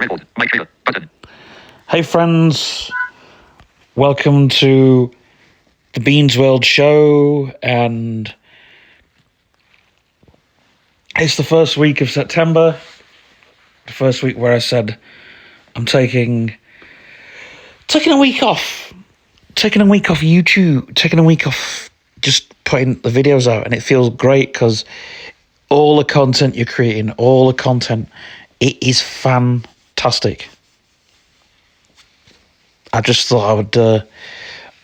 Record. Mic trigger. Button. Hey friends, welcome to the Beans World Show, and it's the first week of September, the first week where I said I'm taking a week off YouTube, taking a week off just putting the videos out, and it feels great because all the content you're creating, it is fantastic. I just thought I would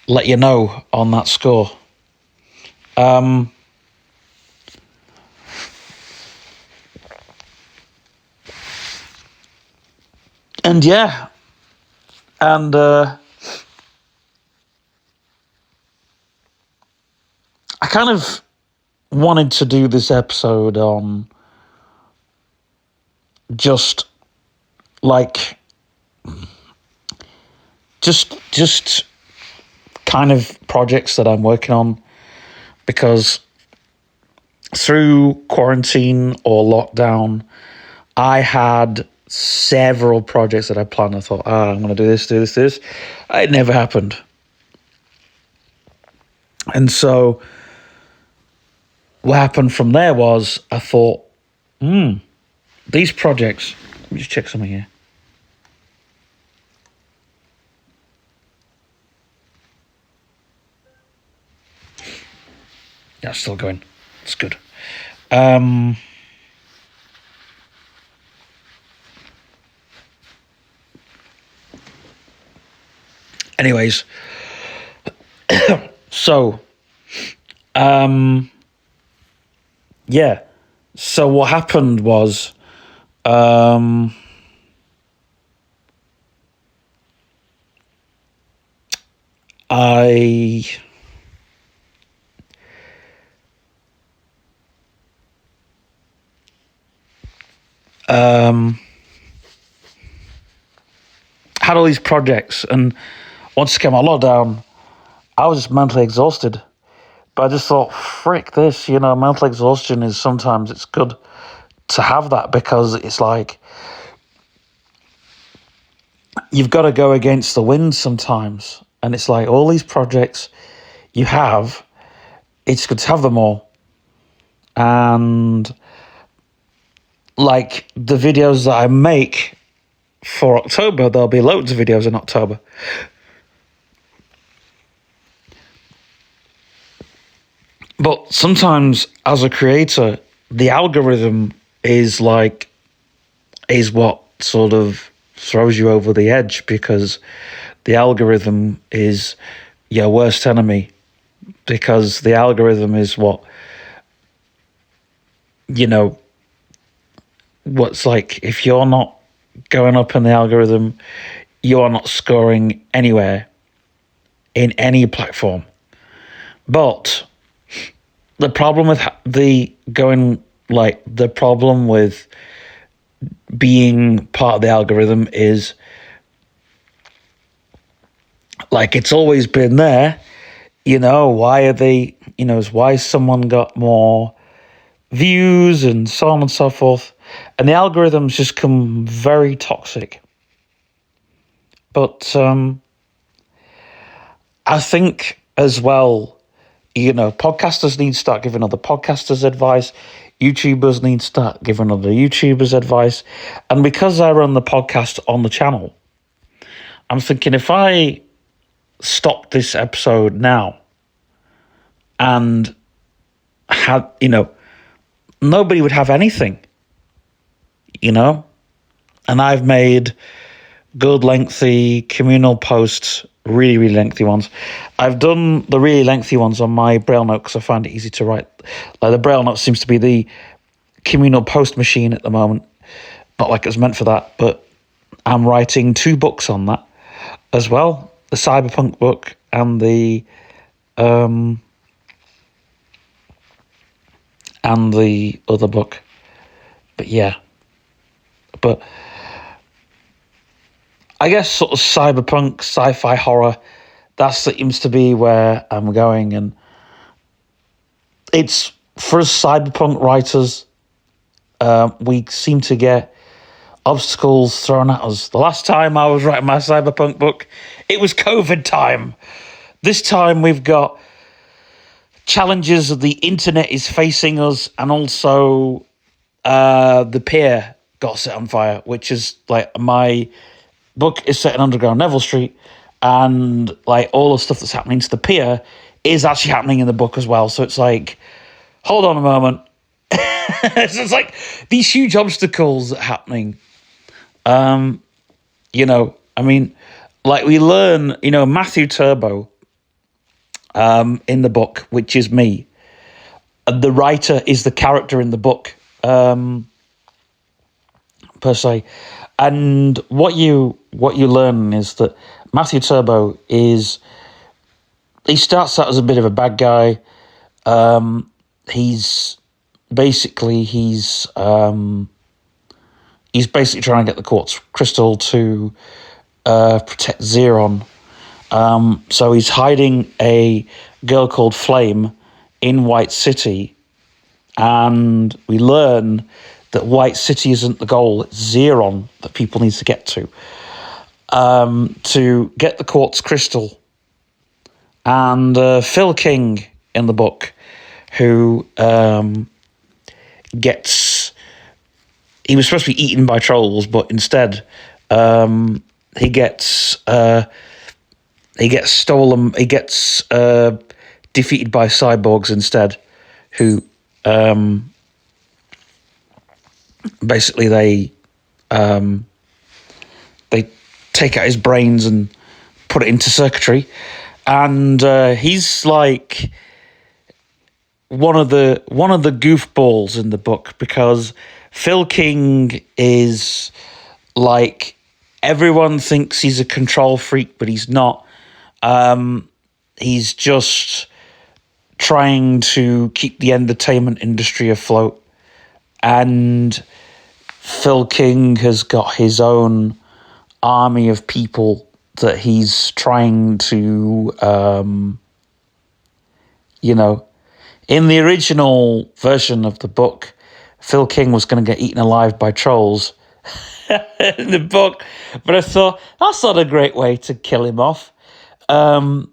let you know on that score. And yeah, and I kind of wanted to do this episode on just kind of projects that I'm working on, because through quarantine or lockdown, I had several projects that I planned. I thought, I'm going to do this. It never happened. And so what happened from there was I thought, these projects, let me just check something here. Yeah, it's still going. It's good. Anyways, so, yeah. So what happened was, I had all these projects, and once it came out lockdown, I was just mentally exhausted. But I just thought, frick this, mental exhaustion is sometimes it's good to have that, because it's like you've got to go against the wind sometimes. And it's like all these projects you have, it's good to have them all. And like the videos that I make for October, there'll be loads of videos in October. But sometimes as a creator, the algorithm is what sort of throws you over the edge, because the algorithm is your worst enemy, because the algorithm is what's like, if you're not going up in the algorithm, you are not scoring anywhere in any platform. But the problem with being part of the algorithm is, like, it's always been there. Why someone got more views and so on and so forth. And the algorithms just come very toxic. But I think as well, podcasters need to start giving other podcasters advice. YouTubers need to start giving other YouTubers advice. And because I run the podcast on the channel, I'm thinking, if I stop this episode now and had, nobody would have anything, and I've made good lengthy communal posts, really, really lengthy ones. I've done the really lengthy ones on my Braille note because I find it easy to write. Like, the Braille note seems to be the communal post machine at the moment. Not like it was meant for that, but I'm writing 2 books on that as well. The Cyberpunk book and the other book. But yeah. But I guess sort of cyberpunk, sci-fi, horror, that seems to be where I'm going. And it's, for us cyberpunk writers, we seem to get obstacles thrown at us. The last time I was writing my cyberpunk book, it was COVID time. This time we've got challenges that the internet is facing us, and also the pier got set on fire, which is like, my book is set in underground Neville Street, and like all the stuff that's happening to the pier is actually happening in the book as well. So it's like, hold on a moment. So it's like these huge obstacles happening. You know, I mean, like we learn, you know, Matthew Turbo in the book, which is me. The writer is the character in the book, per se. And what you learn is that Matthew Turbo he starts out as a bit of a bad guy. He's basically trying to get the quartz crystal to protect Xeron. So he's hiding a girl called Flame in White City, and we learn that White City isn't the goal, it's Xeron that people need to get to get the quartz crystal. And Phil King in the book, who he was supposed to be eaten by trolls, but instead he gets stolen. He gets defeated by cyborgs instead, who basically they take out his brains and put it into circuitry, and he's like one of the goofballs in the book, because Phil King is like, everyone thinks he's a control freak, but he's not. He's just trying to keep the entertainment industry afloat. And Phil King has got his own army of people that he's trying to, you know, in the original version of the book, Phil King was going to get eaten alive by trolls in the book, but I thought that's not a great way to kill him off. So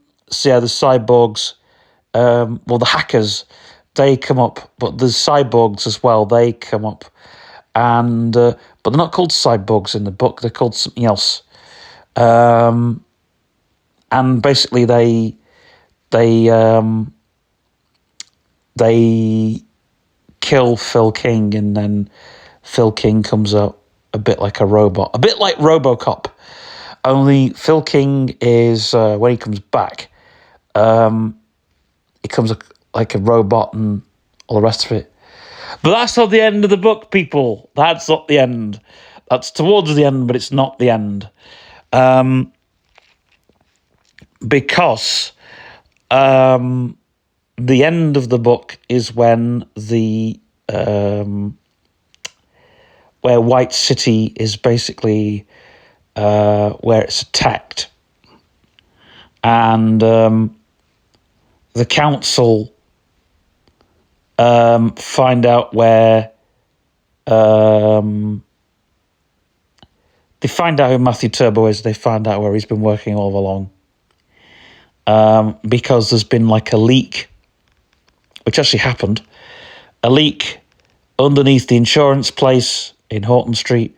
yeah, the cyborgs, well, the hackers, they come up, but the cyborgs as well, they come up, and but they're not called cyborgs in the book; they're called something else. And basically, they kill Phil King, and then Phil King comes out a bit like a robot, a bit like RoboCop. Only Phil King is, when he comes back, he comes like a robot and all the rest of it. But that's not the end of the book, people. That's not the end. That's towards the end, but it's not the end. Because the end of the book is when where White City is basically where it's attacked, and the council find out where they find out who Matthew Turbo is. They find out where he's been working all along, because there's been like a leak, which actually happened, a leak underneath the insurance place in Horton Street,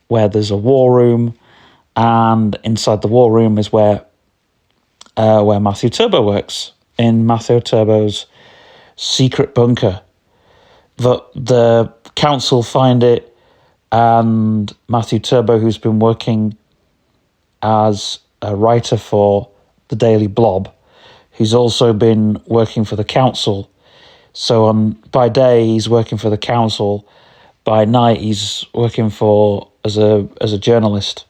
where there's a war room, and inside the war room is where Matthew Turbo works, in Matthew Turbo's secret bunker. The council find it, and Matthew Turbo, who's been working as a writer for the Daily Blob, who's also been working for the council. So by day he's working for the council, by night he's working as a journalist,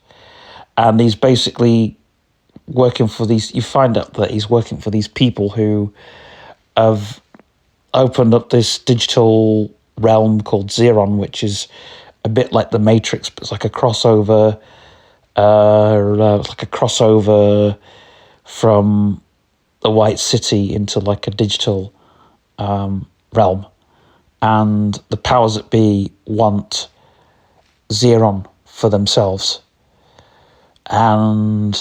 and he's basically working for these. You find out that he's working for these people who have opened up this digital realm called Xeron, which is a bit like the Matrix, but it's like a crossover. From the White City into like a digital realm, and the powers that be want Xeron for themselves. And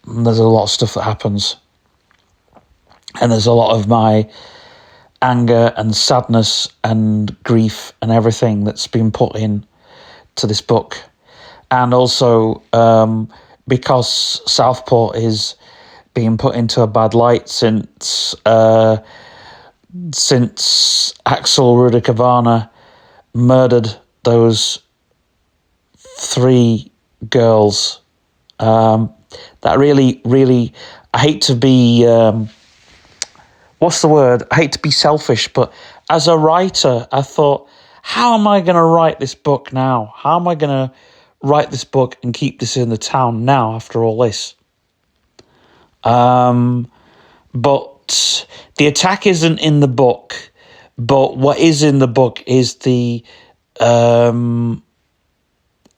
there's a lot of stuff that happens. And there's a lot of my anger and sadness and grief and everything that's been put in to this book. And also because Southport is being put into a bad light since Axel Rudikavana murdered those 3 girls. That really, I hate to be, what's the word? I hate to be selfish, but as a writer, I thought, how am I going to write this book now? How am I going to write this book and keep this in the town now after all this? But the attack isn't in the book, but what is in the book is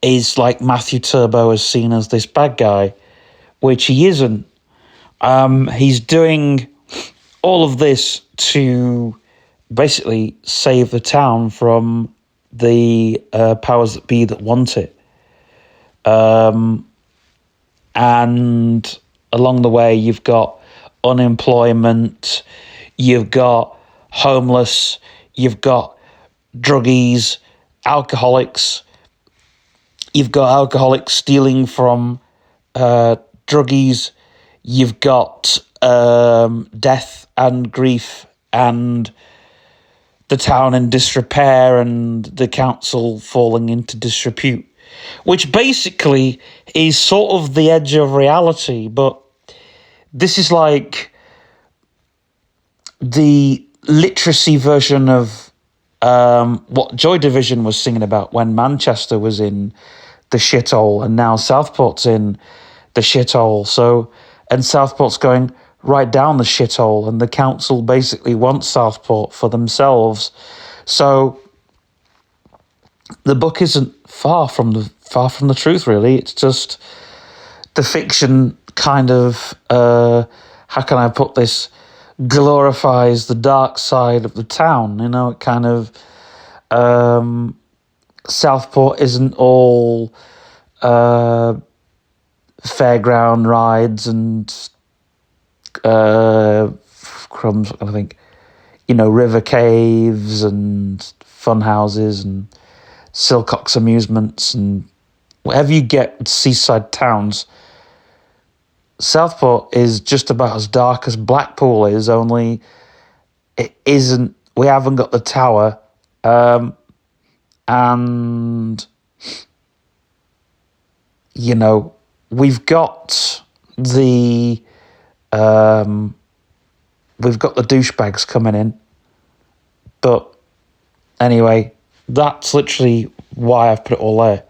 is like Matthew Turbo is seen as this bad guy, which he isn't. He's doing all of this to basically save the town from the powers that be that want it. And along the way, you've got unemployment, you've got homeless, you've got druggies, alcoholics. You've got alcoholics stealing from druggies. You've got death and grief and the town in disrepair and the council falling into disrepute, which basically is sort of the edge of reality. But this is like the literacy version of what Joy Division was singing about when Manchester was in the shithole, and now Southport's in the shithole. So, and Southport's going right down the shithole, and the council basically wants Southport for themselves. So the book isn't far from the truth, really. It's just the fiction kind of how can I put this, glorifies the dark side of the town. You know, it kind of Southport isn't all fairground rides and crumbs, I think, you know, river caves and fun houses and Silcox amusements and whatever you get with seaside towns. Southport is just about as dark as Blackpool is, only it isn't. We haven't got the tower, and you know, we've got the douchebags coming in. But anyway, that's literally why I've put it all there.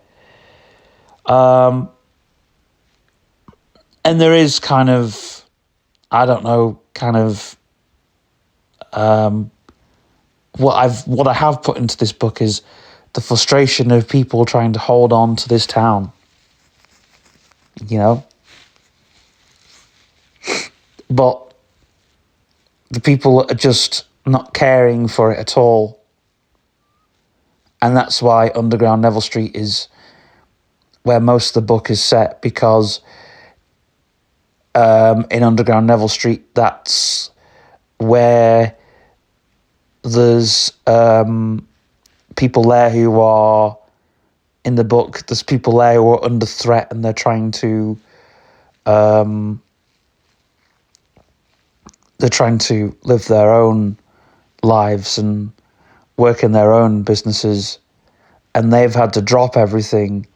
And there is kind of, I don't know, kind of what I have put into this book is the frustration of people trying to hold on to this town. You know? But the people are just not caring for it at all. And that's why Underground Neville Street is where most of the book is set, because in Underground Neville Street, that's where there's people there who are, in the book, there's people there who are under threat, and they're trying to live their own lives and work in their own businesses, and they've had to drop everything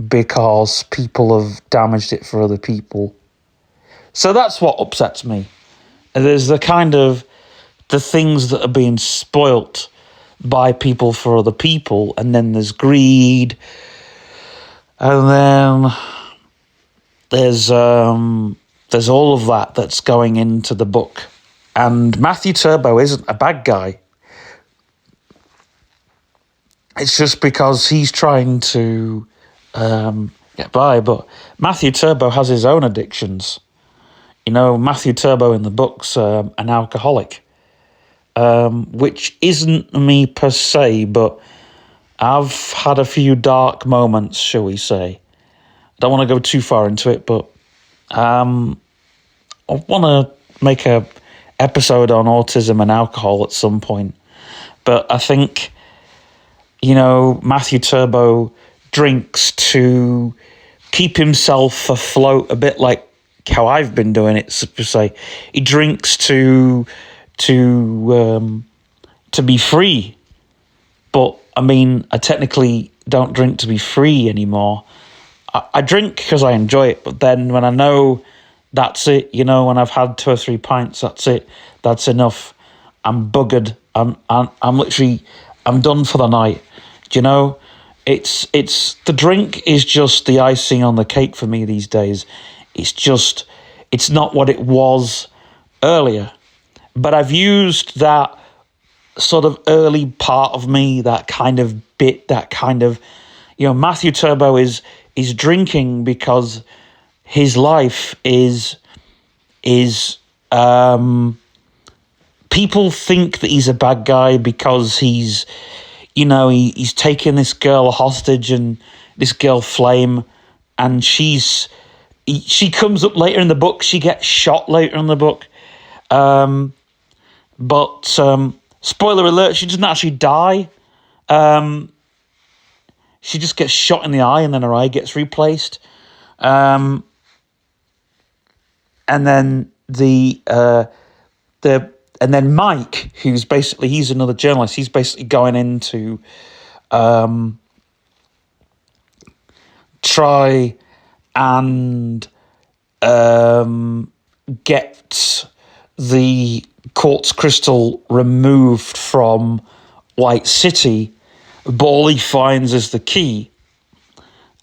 because people have damaged it for other people. So that's what upsets me. There's the kind of the things that are being spoilt by people for other people, and then there's greed, and then there's all of that that's going into the book. And Matthew Turbo isn't a bad guy. It's just because he's trying to get by. But Matthew Turbo has his own addictions. You know, Matthew Turbo in the book's an alcoholic, which isn't me per se, but I've had a few dark moments, shall we say. Don't want to go too far into it, but I want to make a episode on autism and alcohol at some point. But I think, Matthew Turbo drinks to keep himself afloat, a bit like how I've been doing it, so to say. He drinks to be free. But, I technically don't drink to be free anymore. I drink because I enjoy it, but then when I know that's it, when I've had 2 or 3 pints, that's it, that's enough. I'm buggered. I'm literally, I'm done for the night. It's the drink is just the icing on the cake for me these days. It's not what it was earlier. But I've used that sort of early part of me, that kind of bit, that kind of, Matthew Turbo is drinking because his life is people think that he's a bad guy because he's taken this girl hostage, and this girl Flame, and she comes up later in the book. She gets shot later in the book. But spoiler alert, she doesn't actually die. She just gets shot in the eye, and then her eye gets replaced. And then and then Mike, he's another journalist. He's basically going in to try and get the quartz crystal removed from White City, but all he finds is the key.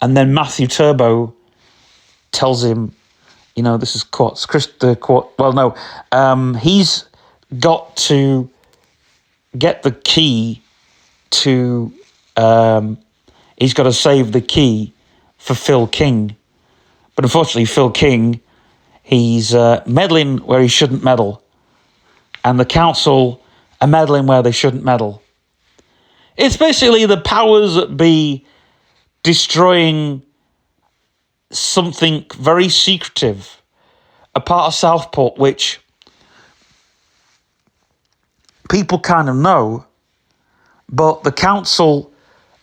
And then Matthew Turbo tells him, this is quartz crystal. He's got to get the key to. He's got to save the key for Phil King, but unfortunately, Phil King, he's meddling where he shouldn't meddle, and the council are meddling where they shouldn't meddle. It's basically the powers that be destroying something very secretive, a part of Southport which people kind of know, but the council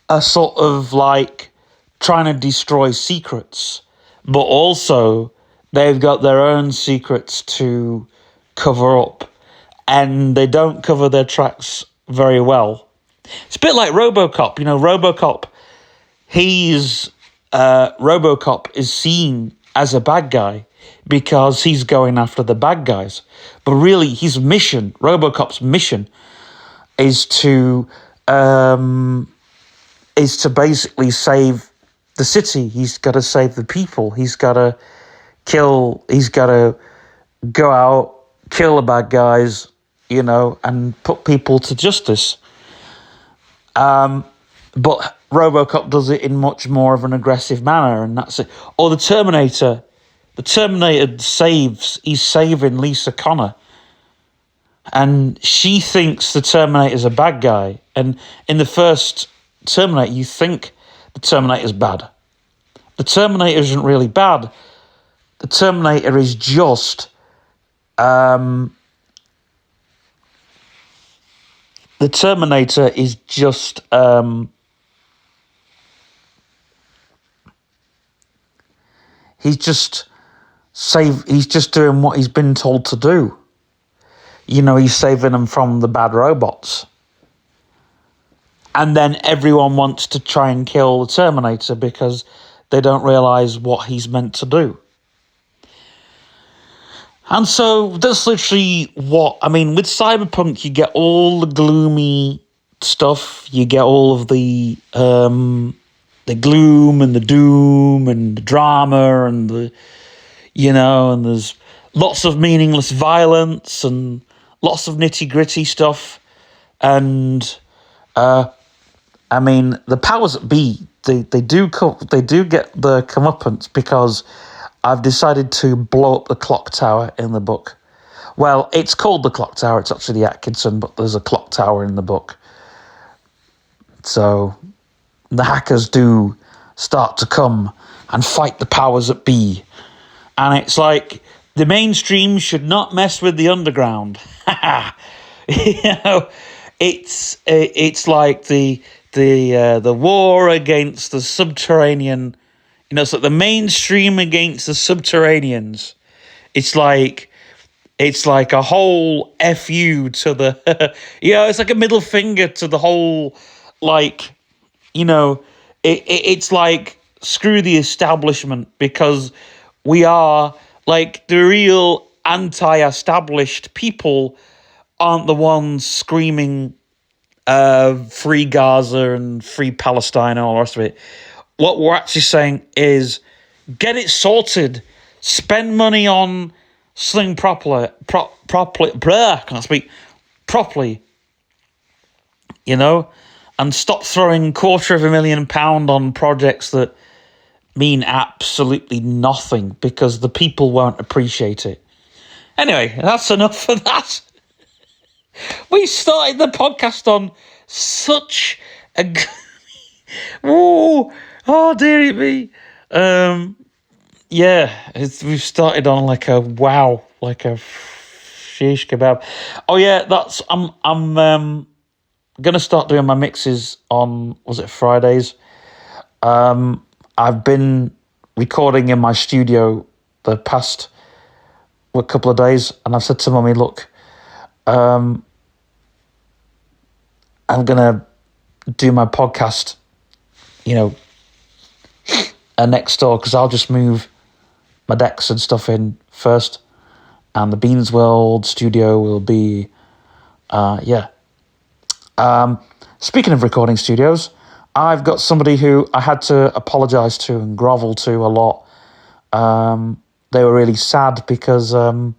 are sort of like trying to destroy secrets, but also they've got their own secrets to cover up, and they don't cover their tracks very well. It's a bit like RoboCop. RoboCop, RoboCop is seen as a bad guy because he's going after the bad guys. But really, his mission, RoboCop's mission, is to basically save the city. He's got to save the people. He's got to go out, kill the bad guys, and put people to justice. But RoboCop does it in much more of an aggressive manner, and that's it. Or the Terminator. The Terminator he's saving Lisa Connor. And she thinks the Terminator's a bad guy. And in the first Terminator, you think the Terminator's bad. The Terminator isn't really bad. The Terminator is just... The Terminator is just he's just doing what he's been told to do. He's saving them from the bad robots. And then everyone wants to try and kill the Terminator because they don't realise what he's meant to do. And so that's literally with Cyberpunk, you get all the gloomy stuff. You get all of the gloom and the doom and the drama and and there's lots of meaningless violence and lots of nitty gritty stuff. And the powers that be, they do get the comeuppance because I've decided to blow up the clock tower in the book. Well, it's called the clock tower. It's actually the Atkinson, but there's a clock tower in the book. So the hackers do start to come and fight the powers that be. And it's like, the mainstream should not mess with the underground. You know, it's like the war against the subterranean. You know, it's like the mainstream against the subterraneans. It's like a whole fu to the, it's like a middle finger to the whole, like, it's like, screw the establishment, because we are, like, the real anti-established people aren't the ones screaming free Gaza and free Palestine and all the rest of it. What we're actually saying is, get it sorted, spend money on something properly, can't speak, properly, and stop throwing £250,000 on projects that mean absolutely nothing, because the people won't appreciate it. Anyway, that's enough of that. We started the podcast on such a... oh, dearie me. We've started on like a wow, like a shish kebab. Oh yeah, I'm gonna start doing my mixes on, was it Fridays? I've been recording in my studio the past couple of days, and I've said to Mummy, look, I'm gonna do my podcast, next door, because I'll just move my decks and stuff in first, and the Beans World studio will be, Speaking of recording studios, I've got somebody who I had to apologise to and grovel to a lot. They were really sad because I was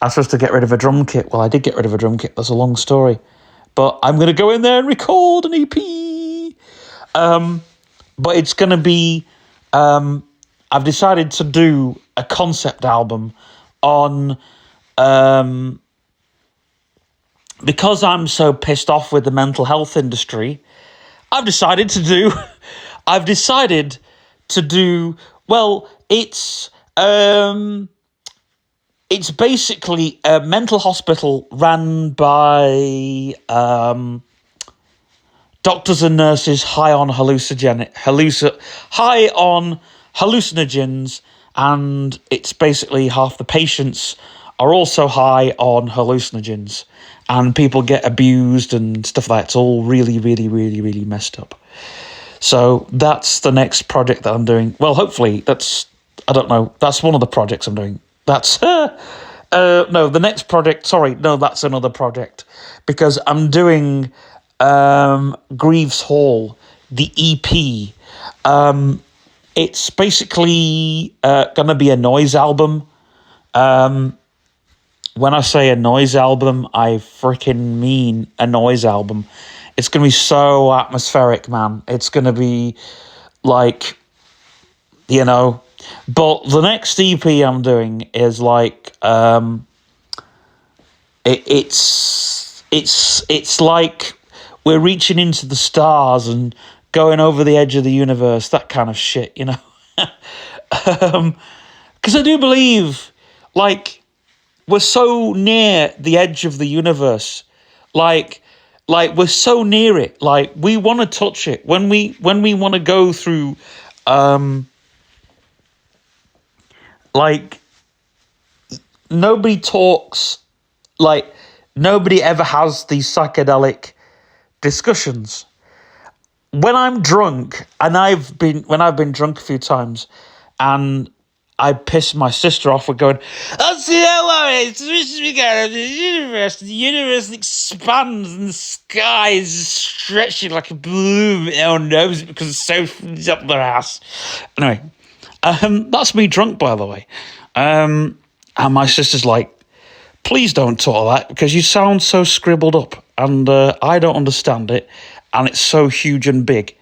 supposed to get rid of a drum kit. Well, I did get rid of a drum kit. That's a long story. But I'm going to go in there and record an EP. But it's going to be... I've decided to do a concept album on... because I'm so pissed off with the mental health industry, I've decided to do, well, it's basically a mental hospital run by doctors and nurses high on hallucinogens, and it's basically half the patients are also high on hallucinogens, and people get abused and stuff like that. It's all really, really, really, really messed up. So that's the next project that I'm doing. Well, hopefully that's one of the projects I'm doing. That's, the next project, that's another project, because I'm doing Greaves Hall, the EP. It's basically going to be a noise album. When I say a noise album, I freaking mean a noise album. It's going to be so atmospheric, man. It's going to be like, But the next EP I'm doing is like, it's like we're reaching into the stars and going over the edge of the universe, that kind of shit, Because I do believe, like, we're so near the edge of the universe, like we're so near it, like we want to touch it when we want to go through, like nobody talks, like nobody ever has these psychedelic discussions. When I'm drunk, and when I've been drunk a few times, and I piss my sister off with going, "That's the universe expands and the sky is stretching like a balloon." Oh no, because it's so up their ass. Anyway, that's me drunk, by the way. And my sister's like, "Please don't talk like that, because you sound so scribbled up, and I don't understand it, and it's so huge and big."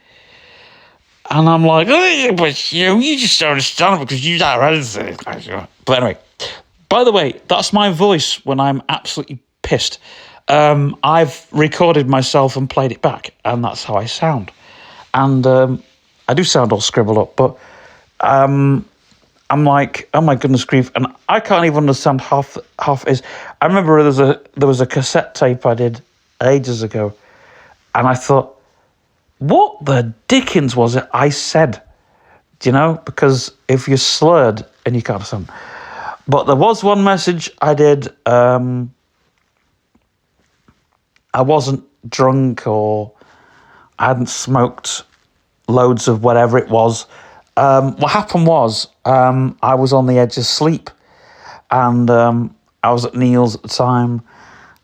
And I'm like, "Oh, but you just don't understand it because you don't understand it." But anyway, by the way, that's my voice when I'm absolutely pissed. I've recorded myself and played it back, and that's how I sound. And I do sound all scribbled up, but I'm like, oh my goodness grief, and I can't even understand half is. I remember there was a cassette tape I did ages ago, and I thought, what the dickens was it I said? Do you know? Because if you're slurred and you can't understand. But there was one message I did. I wasn't drunk or I hadn't smoked loads of whatever it was. What happened was I was on the edge of sleep, and I was at Neil's at the time,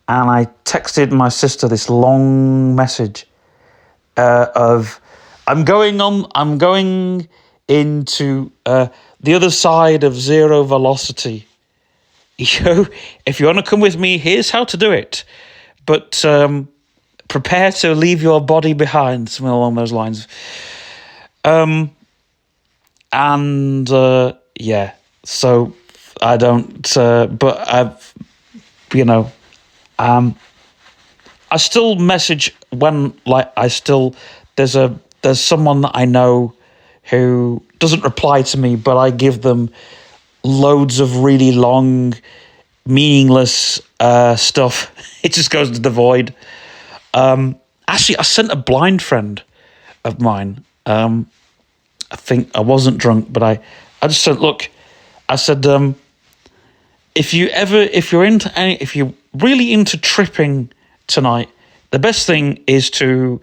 and I texted my sister this long message of I'm going into the other side of zero velocity. If you want to come with me, here's how to do it. But prepare to leave your body behind, something along those lines. Yeah, so I don't, but I've, I still message when, like, there's someone that I know who doesn't reply to me, but I give them loads of really long, meaningless stuff. It just goes into the void. Actually, I sent a blind friend of mine. I think I wasn't drunk, but I just said, look, I said, if you're really into tripping tonight, the best thing is to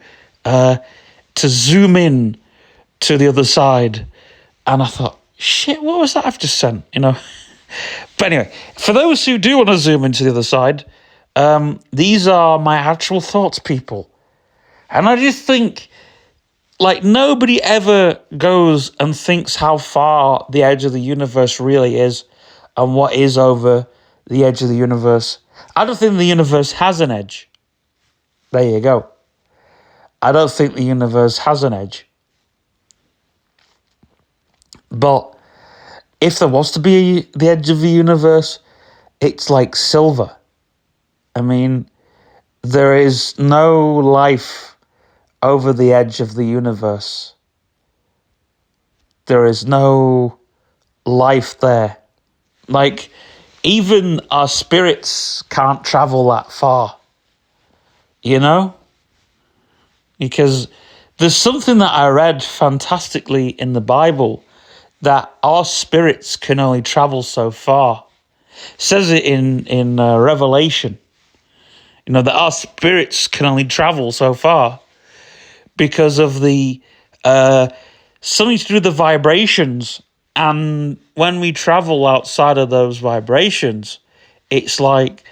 zoom in to the other side. And I thought, shit, what was that I've just sent? But anyway, for those who do want to zoom into the other side, these are my actual thoughts, people. And I just think, like, nobody ever goes and thinks how far the edge of the universe really is and what is over the edge of the universe. I don't think the universe has an edge. There you go. I don't think the universe has an edge. But if there was to be the edge of the universe, it's like silver. I mean, there is no life over the edge of the universe. There is no life there. Like, even our spirits can't travel that far, Because there's something that I read fantastically in the Bible, that our spirits can only travel so far. It says it in Revelation, that our spirits can only travel so far because of the something to do with the vibrations. And when we travel outside of those vibrations, it's like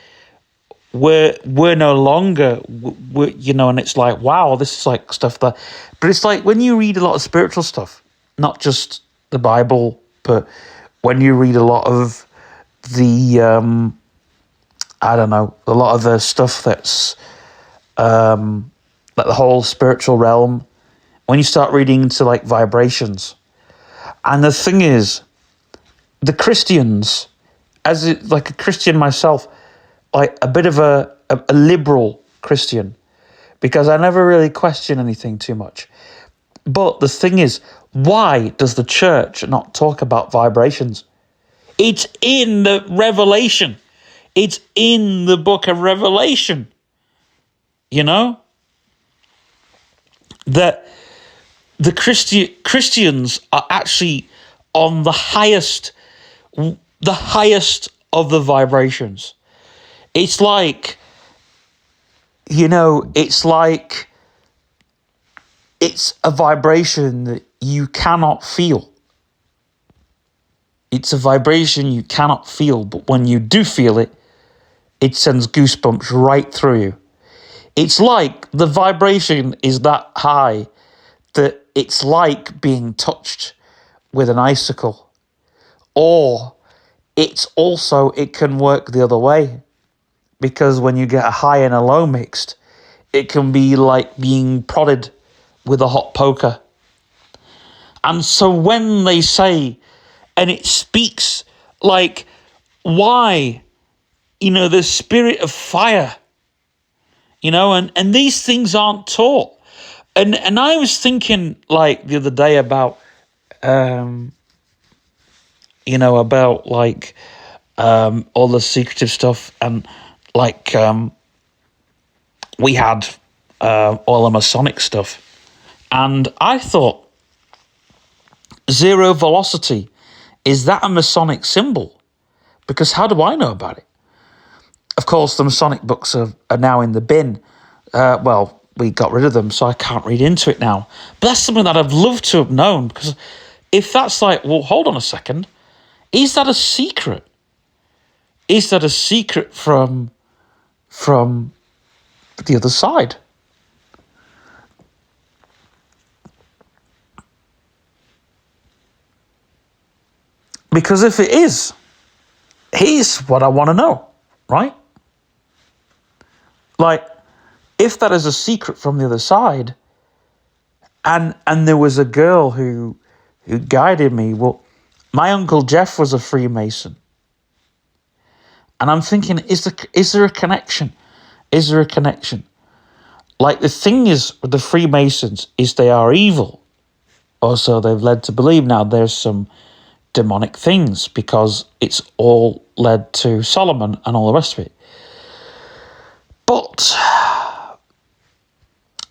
we're no longer, and it's like, wow, this is like stuff that, but it's like when you read a lot of spiritual stuff, not just the Bible, but when you read a lot of the, a lot of the stuff that's, like the whole spiritual realm, when you start reading into like vibrations. And the thing is, the Christians, like a Christian myself, like a bit of a liberal Christian, because I never really question anything too much. But the thing is, why does the church not talk about vibrations? It's in the Revelation. It's in the book of Revelation. That the Christians are actually on the highest of the vibrations. It's like, it's a vibration that you cannot feel. It's a vibration you cannot feel, but when you do feel it, it sends goosebumps right through you. It's like the vibration is that high that it's like being touched with an icicle. Or it can work the other way, because when you get a high and a low mixed, it can be like being prodded with a hot poker. And so when they say, and it speaks like, why, the spirit of fire, and these things aren't taught. And I was thinking like the other day about about like all the secretive stuff, and like we had all the Masonic stuff, and I thought zero velocity, is that a Masonic symbol? Because how do I know about it? Of course, the Masonic books are now in the bin. We got rid of them, so I can't read into it now. But that's something that I'd love to have known, because if that's like, well, hold on a second, is that a secret? Is that a secret from the other side? Because if it is, here's what I want to know, right? Like, if that is a secret from the other side, and there was a girl who guided me. Well, my Uncle Jeff was a Freemason, and I'm thinking, is there a connection? Is there a connection? Like, the thing is with the Freemasons is they are evil, or so they've led to believe. Now there's some demonic things because it's all led to Solomon and all the rest of it. But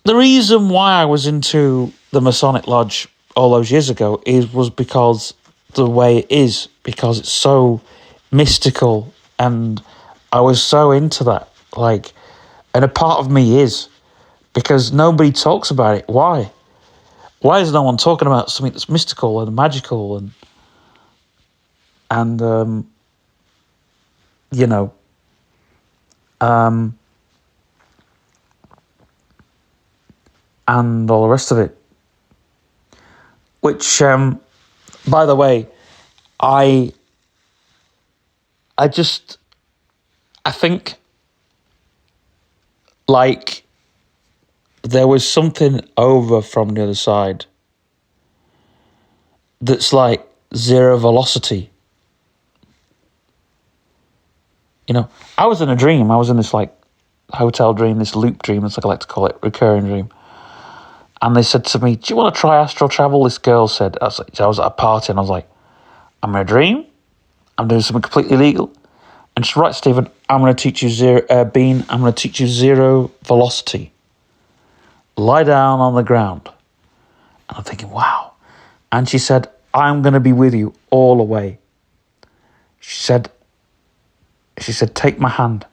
the reason why I was into the Masonic Lodge all those years ago was because the way it is, because it's so mystical, and I was so into that. Like, and a part of me is, because nobody talks about it. Why? Why is no one talking about something that's mystical and magical and and all the rest of it? Which, by the way, I think like there was something over from the other side that's like zero velocity. I was in a dream. I was in this like hotel dream, this loop dream, as I like to call it, recurring dream. And they said to me, "Do you want to try astral travel?" This girl said. I was at a party, and I was like, "I'm in a dream. I'm doing something completely illegal." And she's right, Stephen. I'm going to teach you Bean. I'm going to teach you zero velocity. Lie down on the ground. And I'm thinking, wow. And she said, "I'm going to be with you all the way." She said, "Take my hand."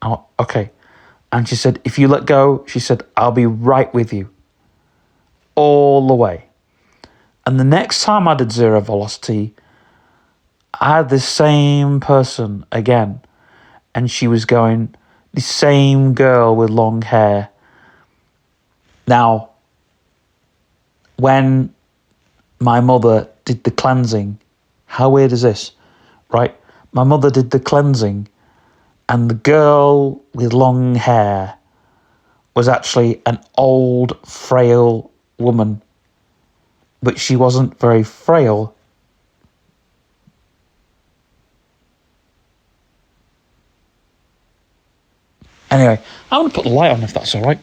I went, okay. And she said, "If you let go," she said, "I'll be right with you all the way." And the next time I did zero velocity, I had this same person again. And she was going, the same girl with long hair. Now, when my mother did the cleansing, how weird is this, right? My mother did the cleansing, and the girl with long hair was actually an old, frail woman. But she wasn't very frail. Anyway, I'm going to put the light on if that's all right.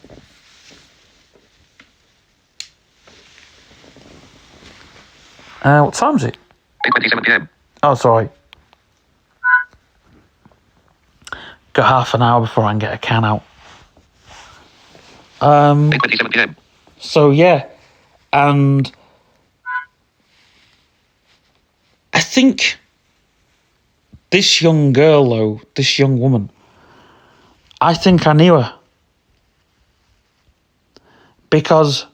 What time is it? 8:27 p.m. Oh, sorry. Got half an hour before I can get a can out. 8:27 p.m. So, yeah. And I think this young girl, though, this young woman, I think I knew her. Because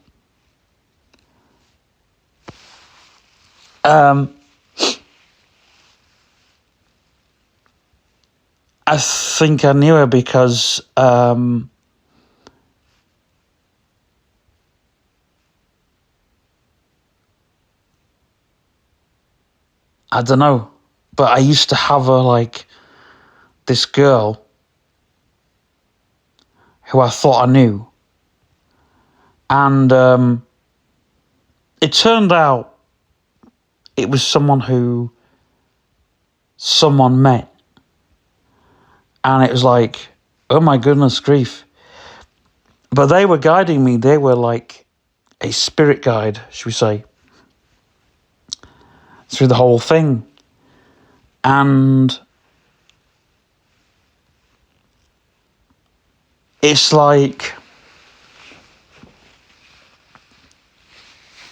I think I knew her because I don't know, but I used to have her like this girl who I thought I knew. And it turned out it was someone who someone met. And it was like, oh my goodness grief. But they were guiding me. They were like a spirit guide, should we say, through the whole thing. And it's like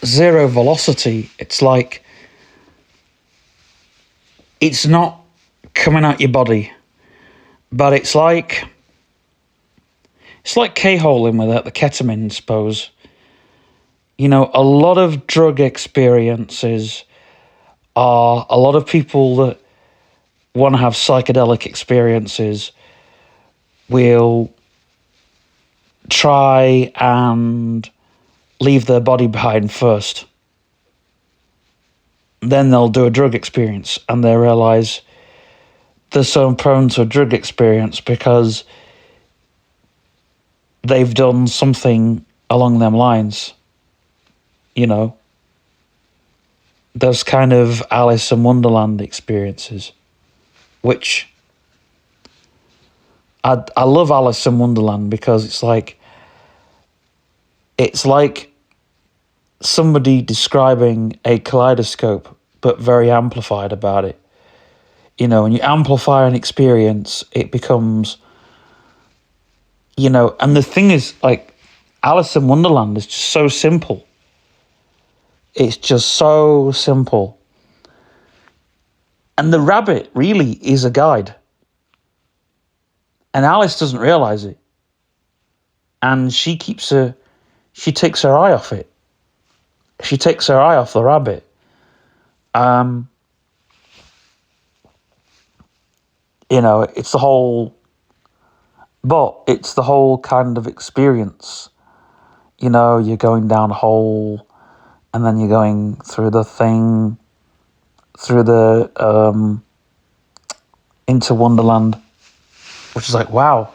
zero velocity. It's like it's not coming out your body, but it's like K-holing without the ketamine, I suppose. You know, a lot of drug experiences are a lot of people that want to have psychedelic experiences will try and leave their body behind first. Then they'll do a drug experience and they realize they're so prone to a drug experience because they've done something along them lines. You know, those kind of Alice in Wonderland experiences, which I love Alice in Wonderland because it's like somebody describing a kaleidoscope, but very amplified about it. You know, when you amplify an experience, it becomes, you know, and the thing is, like, Alice in Wonderland is just so simple. It's just so simple. And the rabbit really is a guide. And Alice doesn't realize it. And she takes her eye off it. She takes her eye off the rabbit. You know, it's the whole kind of experience. You know, you're going down a hole and then you're going through the thing, into Wonderland, which is like, wow,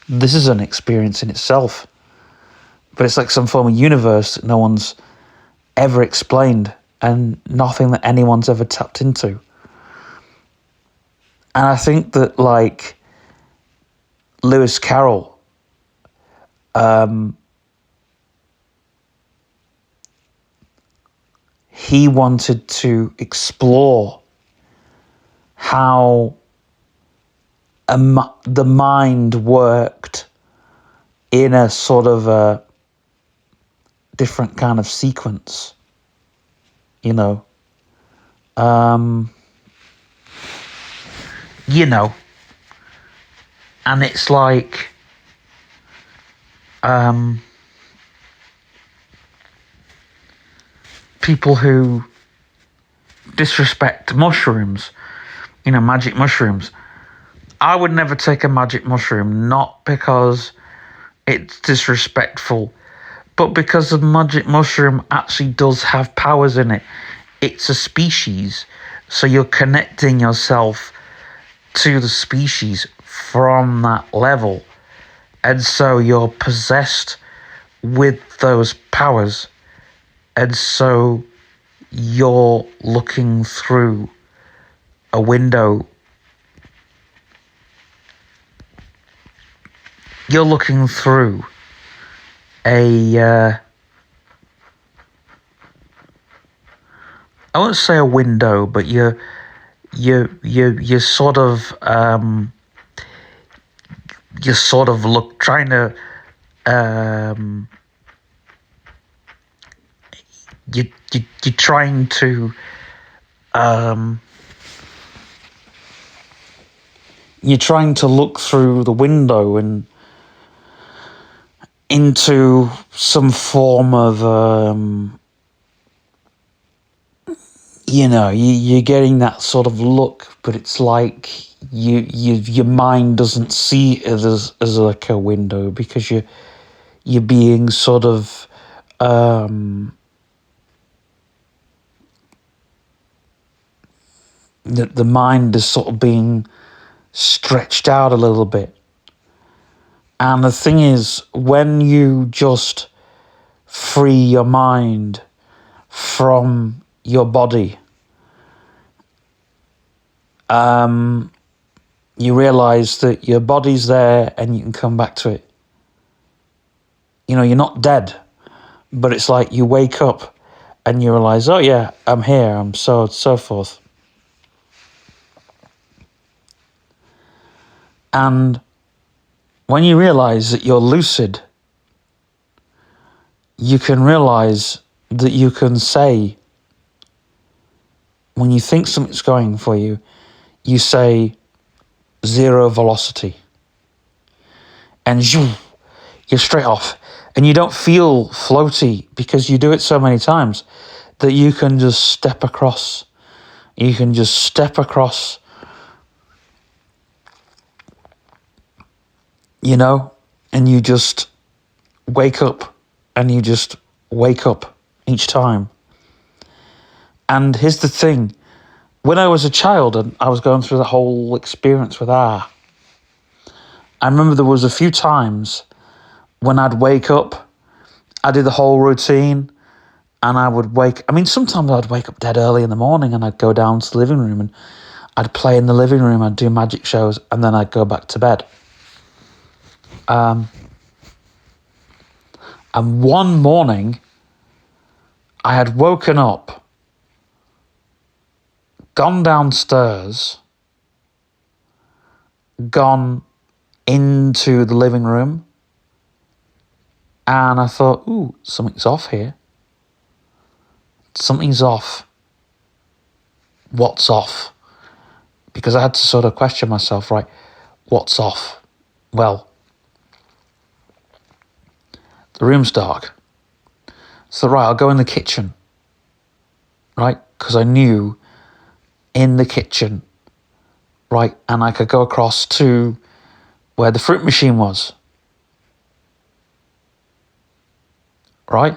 this is an experience in itself. But it's like some form of universe that no one's ever explained and nothing that anyone's ever tapped into. And I think that, like, Lewis Carroll, he wanted to explore how the mind worked in a sort of a different kind of sequence, you know. You know, and it's like, people who disrespect mushrooms, you know, magic mushrooms. I would never take a magic mushroom, not because it's disrespectful, but because the magic mushroom actually does have powers in it. It's a species, so you're connecting yourself to the species from that level. And so you're possessed with those powers. And so you're looking through a window. You're looking through I won't say a window, but you're sort of trying to you're trying to look through the window and into some form of you know, you're getting that sort of look, but it's like your mind doesn't see it as like a window, because you're being sort of the mind is sort of being stretched out a little bit. And the thing is, when you just free your mind from your body, you realize that your body's there and you can come back to it. you're not dead, but it's like you wake up and you realize, oh yeah, I'm here, I'm so forth. And when you realize that you're lucid, you can realize that you can say, when you think something's going for you, you say 0 velocity. And you're straight off. And you don't feel floaty because you do it so many times that you can just step across. You can just step across, and you just wake up, and you just wake up each time. And here's the thing. When I was a child and I was going through the whole experience with I remember there was a few times when I'd wake up, I did the whole routine, and I would sometimes I'd wake up dead early in the morning and I'd go down to the living room and I'd play in the living room, I'd do magic shows, and then I'd go back to bed. And one morning, I had woken up, gone downstairs, gone into the living room, and I thought, ooh, something's off here. Something's off. What's off? Because I had to sort of question myself, right, what's off? Well, the room's dark. So, right, I'll go in the kitchen, right, because I knew in the kitchen, right, and I could go across to where the fruit machine was, right,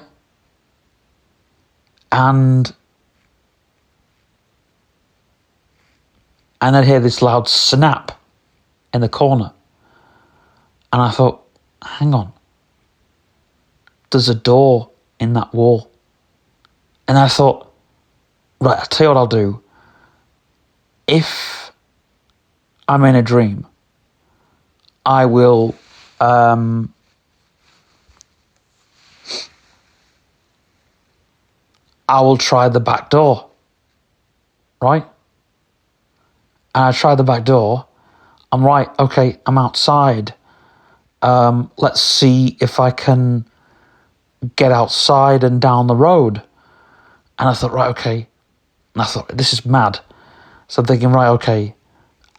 and I'd hear this loud snap in the corner, and I thought, hang on, there's a door in that wall. And I thought, right, I'll tell you what I'll do. If I'm in a dream, I will I will try the back door, right? And I try the back door. I'm right, okay, I'm outside. Let's see if I can get outside and down the road. And I thought, right, okay. And I thought, this is mad. So I'm thinking, right, okay,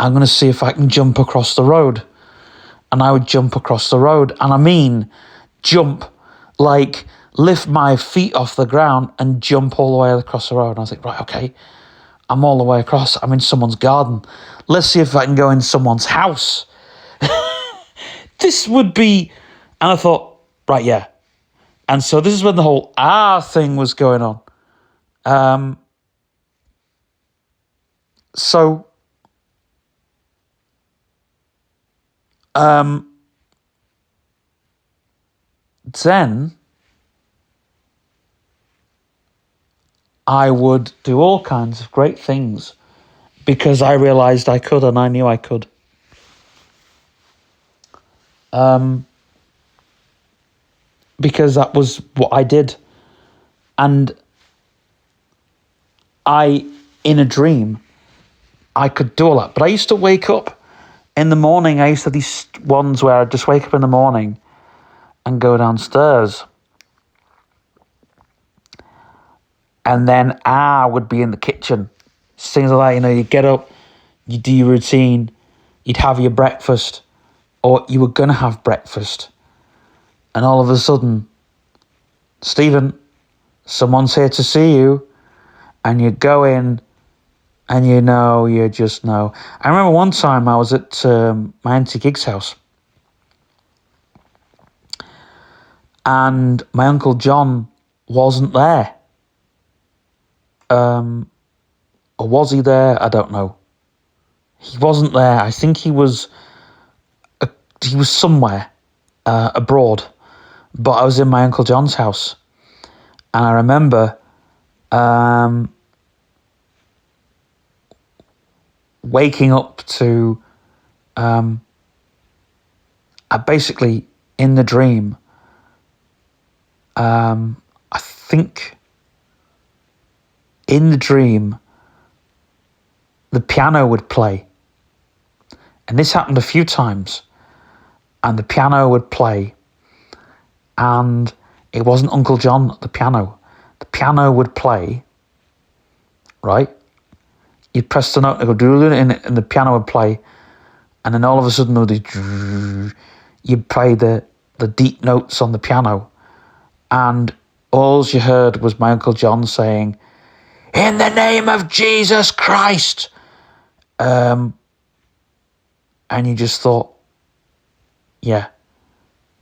I'm going to see if I can jump across the road. And I would jump across the road. And I mean, jump, like lift my feet off the ground and jump all the way across the road. And I was like, right, okay, I'm all the way across. I'm in someone's garden. Let's see if I can go in someone's house. This would be... And I thought, right, yeah. And so this is when the whole thing was going on. Then I would do all kinds of great things because I realized I could and I knew I could. Because that was what I did. And in a dream, I could do all that. But I used to wake up in the morning. I used to have these ones where I'd just wake up in the morning and go downstairs. And then I would be in the kitchen. Things like that, you get up, you do your routine, you'd have your breakfast, or you were going to have breakfast. And all of a sudden, Stephen, someone's here to see you. And you go in and you just know. I remember one time I was at my auntie Gig's house. And my Uncle John wasn't there. Or was he there? I don't know. He wasn't there. I think he was somewhere abroad. But I was in my Uncle John's house. And I remember waking up to I basically, in the dream, I think in the dream, the piano would play. And this happened a few times. And the piano would play. And it wasn't Uncle John at the piano. The piano would play, right? You'd press the note, and go do it, and the piano would play. And then all of a sudden, you'd play the deep notes on the piano. And all you heard was my Uncle John saying, "In the name of Jesus Christ." And you just thought, yeah.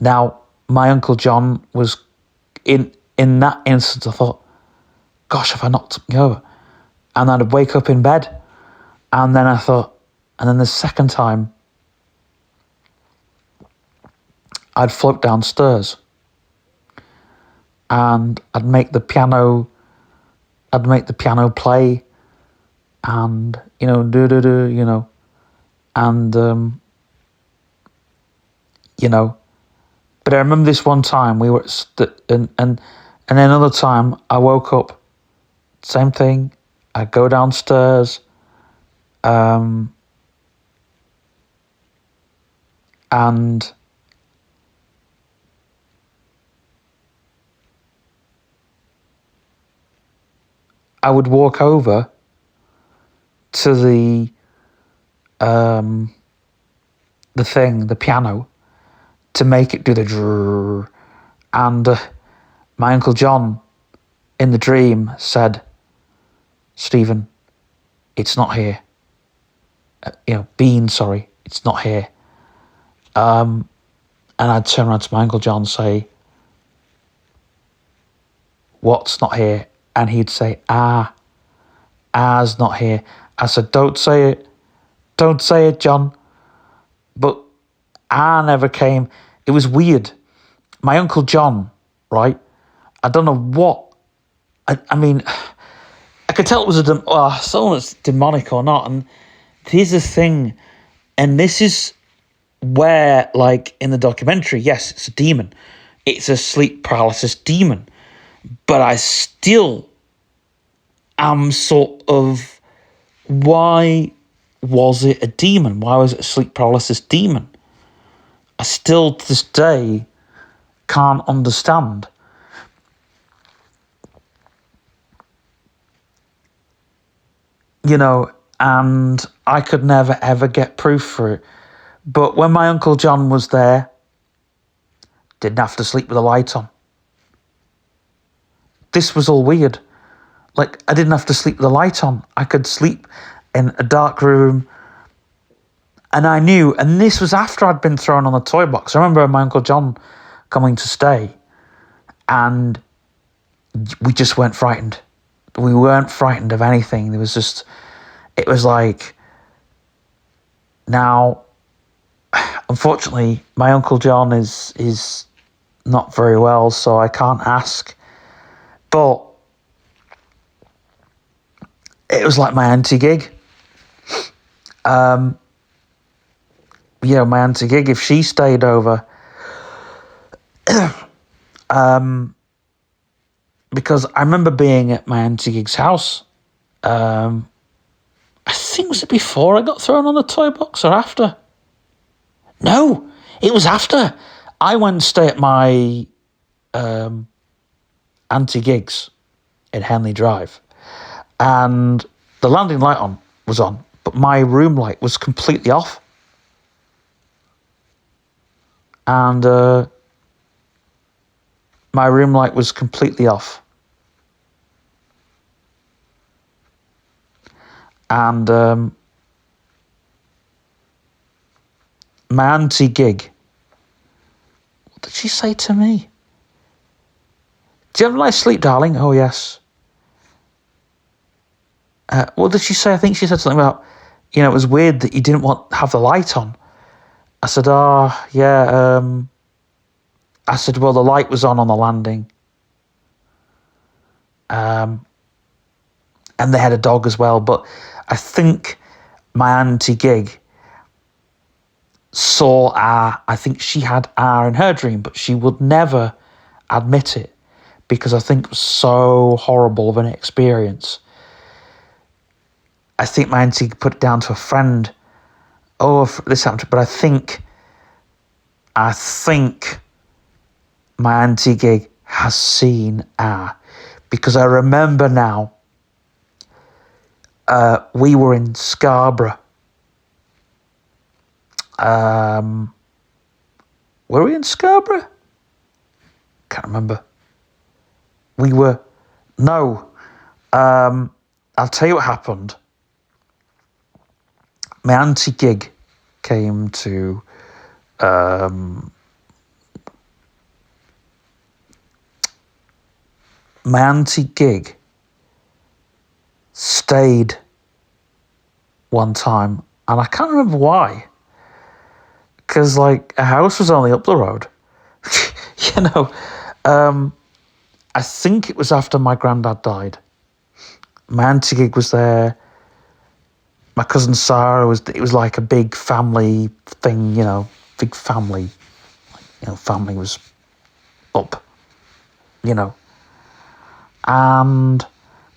Now, my Uncle John was in that instant, I thought, gosh, have I knocked something over? And I'd wake up in bed. And then I thought, and then the second time, I'd float downstairs. And I'd make the piano play. And, do, and, but I remember this one time we were, and then another time I woke up, same thing, I go downstairs, and I would walk over to the piano, to make it do the drrrr. And my Uncle John in the dream said, "Stephen, it's not here. Bean, sorry, it's not here." And I'd turn around to my Uncle John and say, "What's not here?" And he'd say, "Ah's not here." I said, "Don't say it, John." But never came. It was weird. My Uncle John, right? I don't know what. I mean, I could tell it was someone's demonic or not. And here's the thing, and this is where, like in the documentary, yes, it's a demon. It's a sleep paralysis demon. But I still am sort of, why was it a demon? Why was it a sleep paralysis demon? I still, to this day, can't understand. And I could never, ever get proof for it. But when my Uncle John was there, didn't have to sleep with a light on. This was all weird. Like, I didn't have to sleep with a light on. I could sleep in a dark room. And I knew, and this was after I'd been thrown on the toy box. I remember my Uncle John coming to stay, and we just weren't frightened. We weren't frightened of anything. It was like, now, unfortunately, my Uncle John is not very well, so I can't ask. But it was like my auntie gig. My auntie gig, if she stayed over, because I remember being at my auntie gig's house. I think, was it before I got thrown on the toy box or after? No, it was after. I went to stay at my auntie gig's in Henley Drive, and the landing light was on, but my room light was completely off. And my room light was completely off. And my auntie gig, what did she say to me? "Do you have a nice sleep, darling?" "Oh, yes." What did she say? I think she said something about, it was weird that you didn't have the light on. I said, yeah. I said, well, the light was on the landing. And they had a dog as well. But I think my auntie gig saw I think she had in her dream, but she would never admit it. because I think it was so horrible of an experience. I think my auntie put it down to a friend. Oh, if this happened, but I think my auntie Gig has seen our, because I remember now, we were in Scarborough. Were we in Scarborough? Can't remember. No. I'll tell you what happened. My auntie Gig came to my auntie Gig stayed one time, and I can't remember why. Because, like, a house was only up the road. You know, I think it was after my granddad died. My auntie Gig was there. My cousin Sarah it was like a big family thing, you know, big family. You know, family was up, you know. And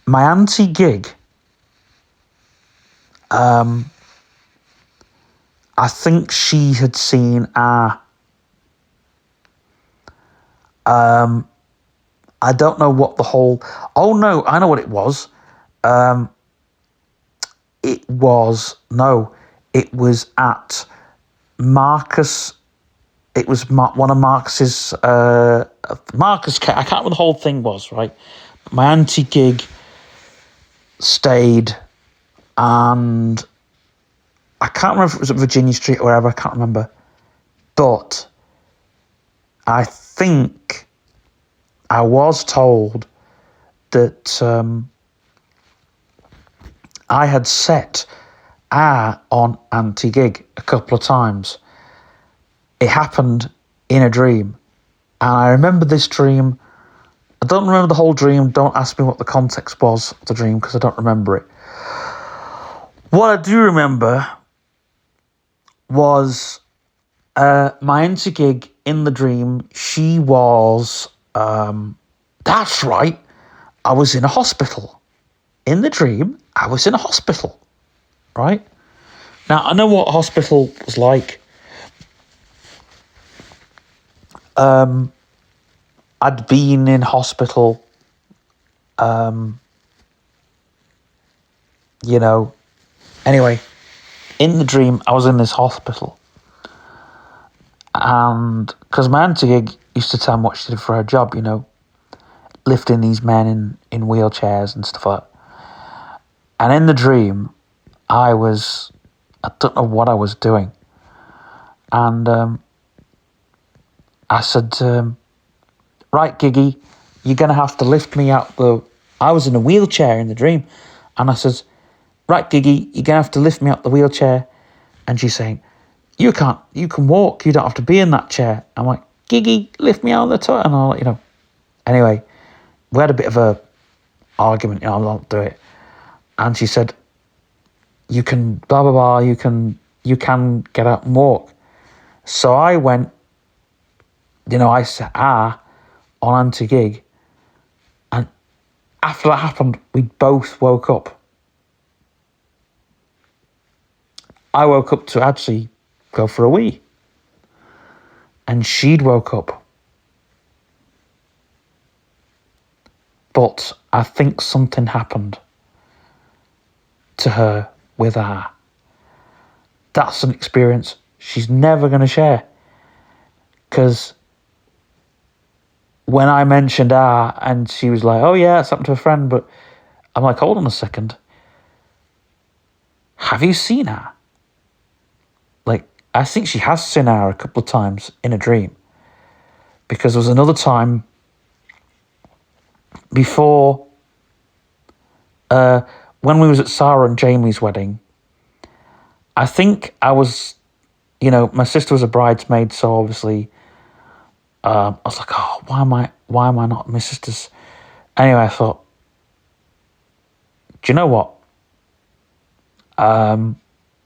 my auntie Gig, I think she had seen our. I don't know what the whole. Oh no, I know what it was. It was at Marcus. It was one of Marcus's. Marcus, I can't remember the whole thing was, right? But my auntie Gig stayed, and I can't remember if it was at Virginia Street or wherever, I can't remember. But I think I was told that I had set on Auntie Gig a couple of times. It happened in a dream. And I remember this dream. I don't remember the whole dream. Don't ask me what the context was of the dream, because I don't remember it. What I do remember was my auntie Gig in the dream. She was, that's right, I was in a hospital. In the dream, I was in a hospital, right? Now, I know what a hospital was like. I'd been in hospital, you know. Anyway, in the dream, I was in this hospital. And because my auntie Gig used to tell me what she did for her job, you know, lifting these men in wheelchairs and stuff like that. And in the dream, I don't know what I was doing. And I said, right, Giggy, you're going to have to lift me out I was in a wheelchair in the dream. And I says, right, Giggy, you're going to have to lift me out the wheelchair. And she's saying, you can walk, you don't have to be in that chair. I'm like, Giggy, lift me out of the toilet. And I'll, you know, anyway, we had a bit of a argument, you know, I won't do it. And she said, you can, blah, blah, blah, you can get out and walk. So I went, you know, I said, on Auntie Gig. And after that happened, we both woke up. I woke up to actually go for a wee. And she'd woke up. But I think something happened to her with her. That's an experience she's never going to share. Because when I mentioned her and she was like, oh yeah, it's happened to a friend, but I'm like, hold on a second. Have you seen her? Like, I think she has seen her a couple of times in a dream. Because there was another time before, when we was at Sarah and Jamie's wedding, I think I was, you know, my sister was a bridesmaid, so obviously, I was like, oh, why am I not my sister's? Anyway, I thought, do you know what?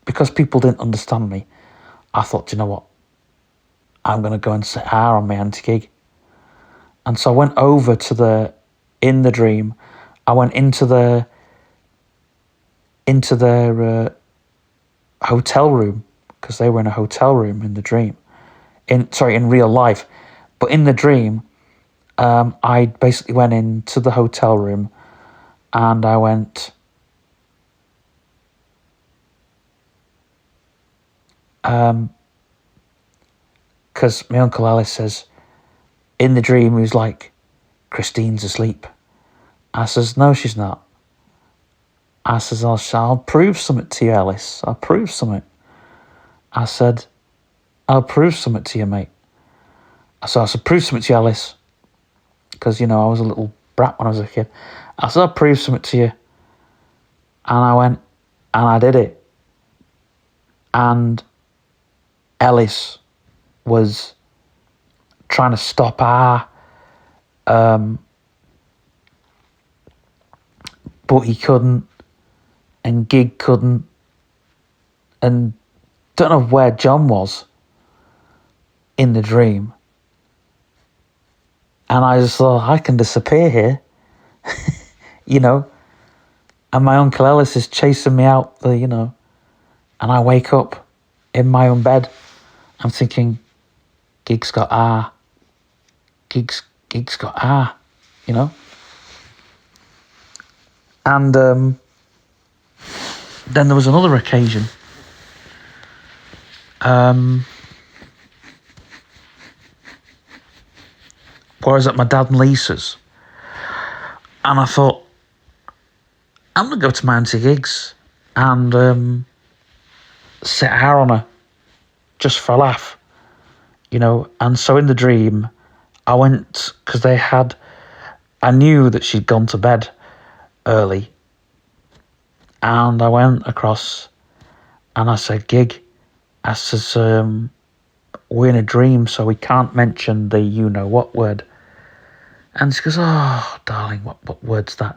Because people didn't understand me, I thought, do you know what? I'm going to go and set her on my Auntie Gig. And so I went over to in the dream, I went into their hotel room, because they were in a hotel room in the dream. In real life. But in the dream, I basically went into the hotel room and I went, because my Uncle Ellis says, in the dream, he was like, Christine's asleep. I says, no, she's not. I says, I'll prove something to you, Ellis. I'll prove something. I said, I'll prove something to you, mate. So I said, prove something to you, Ellis. Because, I was a little brat when I was a kid. I said, I'll prove something to you. And I went, and I did it. And Ellis was trying to stop her, but he couldn't, and Gig couldn't, and don't know where John was in the dream. And I just thought, I can disappear here, and my Uncle Ellis is chasing me out and I wake up in my own bed. I'm thinking, Gig's got R. Gig's got R, And then there was another occasion. Where I was at my dad and Lisa's, and I thought, I'm going to go to my Auntie Gig's and sit her on her, just for a laugh, And so in the dream, I went, because I knew that she'd gone to bed early, and I went across and I said, Gig, I says, we're in a dream, so we can't mention the you-know-what word. And she goes, oh, darling, what word's that?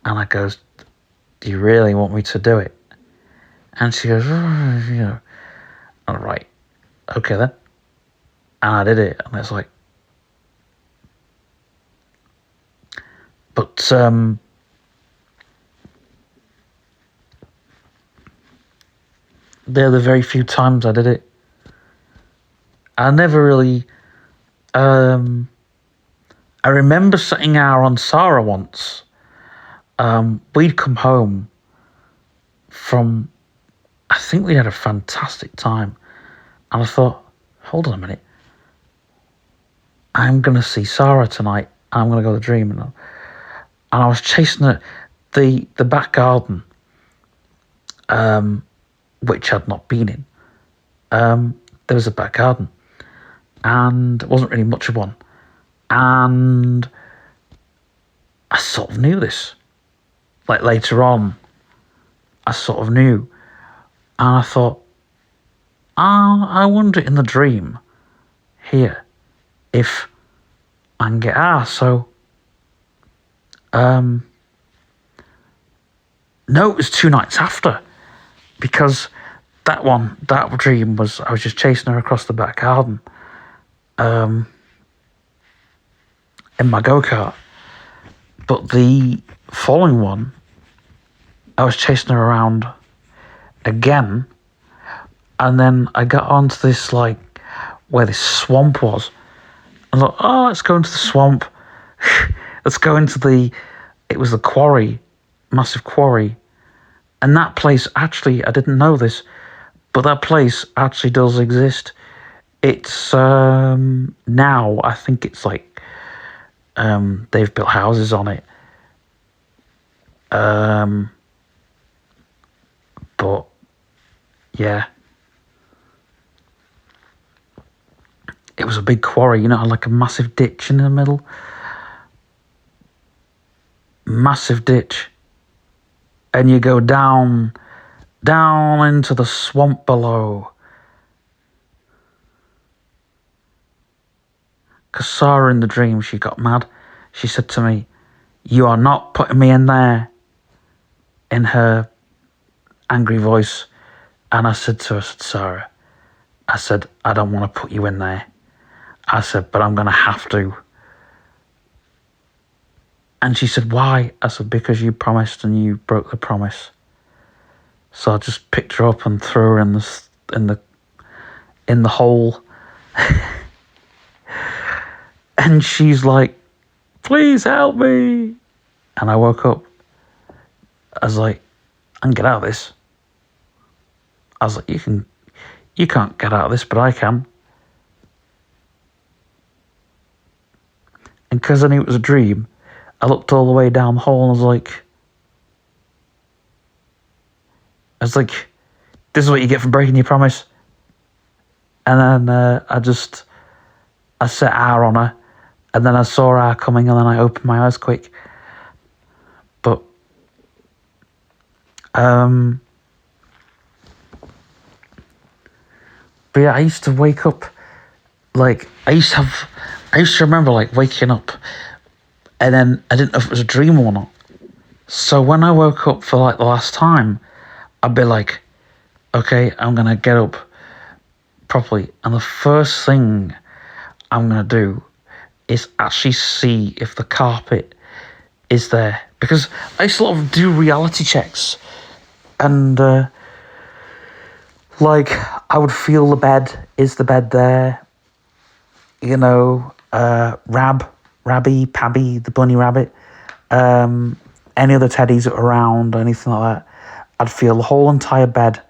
And I goes, do you really want me to do it? And she goes, oh, all right, okay then. And I did it, and it's like, but they're the very few times I did it. I never really, I remember setting her on Sarah once. We'd come home from, I think we had a fantastic time. And I thought, hold on a minute. I'm going to see Sarah tonight. I'm going to go to the dream. And I was chasing the back garden, which I'd not been in. There was a back garden. And it wasn't really much of one. And I sort of knew this. Like later on, I sort of knew. And I thought, I wonder in the dream here if I can get her. So, no, it was 2 nights after, because that dream was, I was just chasing her across the back garden, in my go-kart. But the following one, I was chasing her around again, and then I got onto this, like, where this swamp was. I thought, let's go into the swamp. Let's go into it was the quarry, massive quarry. And that place, actually, I didn't know this, but that place actually does exist. It's, now, I think it's like, they've built houses on it. But, yeah. It was a big quarry, like a massive ditch in the middle. Massive ditch. And you go down into the swamp below. Because Sarah in the dream, she got mad. She said to me, you are not putting me in there, in her angry voice. And I said to her, Sarah, I said, I don't want to put you in there. I said, but I'm going to have to, And she said, why? I said, because you promised and you broke the promise. So I just picked her up and threw her in the hole. And she's like, please help me. And I woke up. I was like, I can get out of this. I was like, you can't get out of this, but I can. And because I knew it was a dream, I looked all the way down the hole and I was like, this is what you get for breaking your promise. And then I set R on her, and then I saw R coming, and then I opened my eyes quick. But yeah, I used to wake up, like, I used to remember, like, waking up, and then I didn't know if it was a dream or not. So when I woke up for, like, the last time, I'd be like, okay, I'm going to get up properly. And the first thing I'm going to do is actually see if the carpet is there. Because I sort of do reality checks. And, like, I would feel the bed. Is the bed there? You know, Rabby, Pabby, the bunny rabbit. Any other teddies that were around, anything like that. I'd feel the whole entire bed.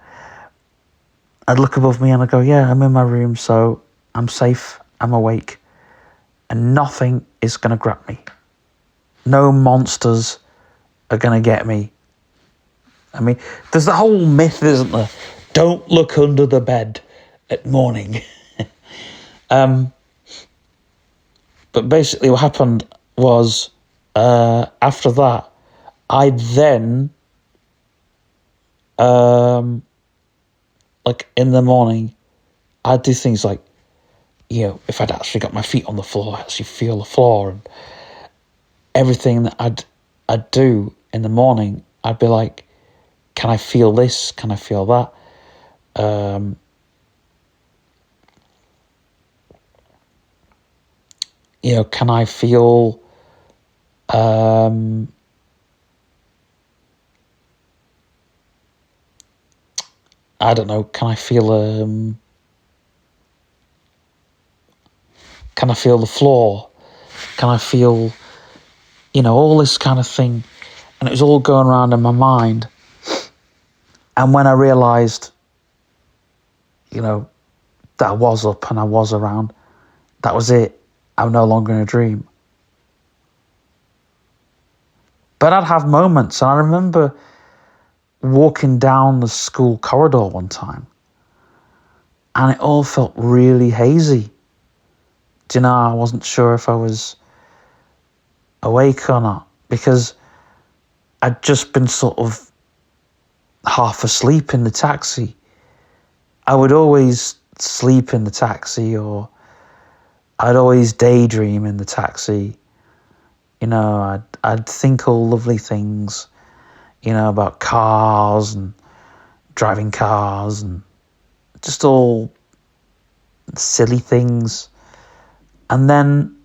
I'd look above me and I'd go, yeah, I'm in my room, so I'm safe, I'm awake. And nothing is going to grab me. No monsters are going to get me. I mean, there's the whole myth, isn't there? Don't look under the bed at morning. But basically what happened was, after that, I then, like in the morning, I'd do things like, you know, if I'd actually got my feet on the floor, I actually feel the floor, and everything that I'd do in the morning, I'd be like, can I feel this? Can I feel that? You know, can I feel, I don't know, can I feel the floor? Can I feel, you know, all this kind of thing? And it was all going around in my mind. And when I realised, you know, that I was up and I was around, that was it. I'm no longer in a dream. But I'd have moments, and I remember walking down the school corridor one time, and it all felt really hazy. Do you know, I wasn't sure if I was awake or not, because I'd just been sort of half asleep in the taxi. I would always sleep in the taxi, or I'd always daydream in the taxi. You know, I'd think all lovely things, you know, about cars and driving cars and just all silly things. And then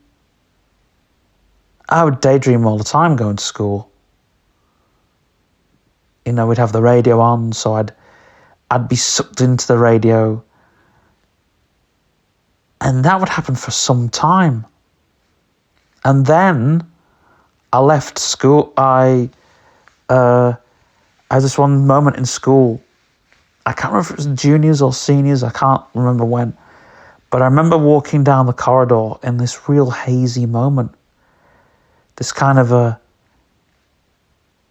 I would daydream all the time going to school. You know, we'd have the radio on, so I'd be sucked into the radio. And that would happen for some time. And then I left school. I had this one moment in school. I can't remember if it was juniors or seniors. I can't remember when. But I remember walking down the corridor in this real hazy moment. This kind of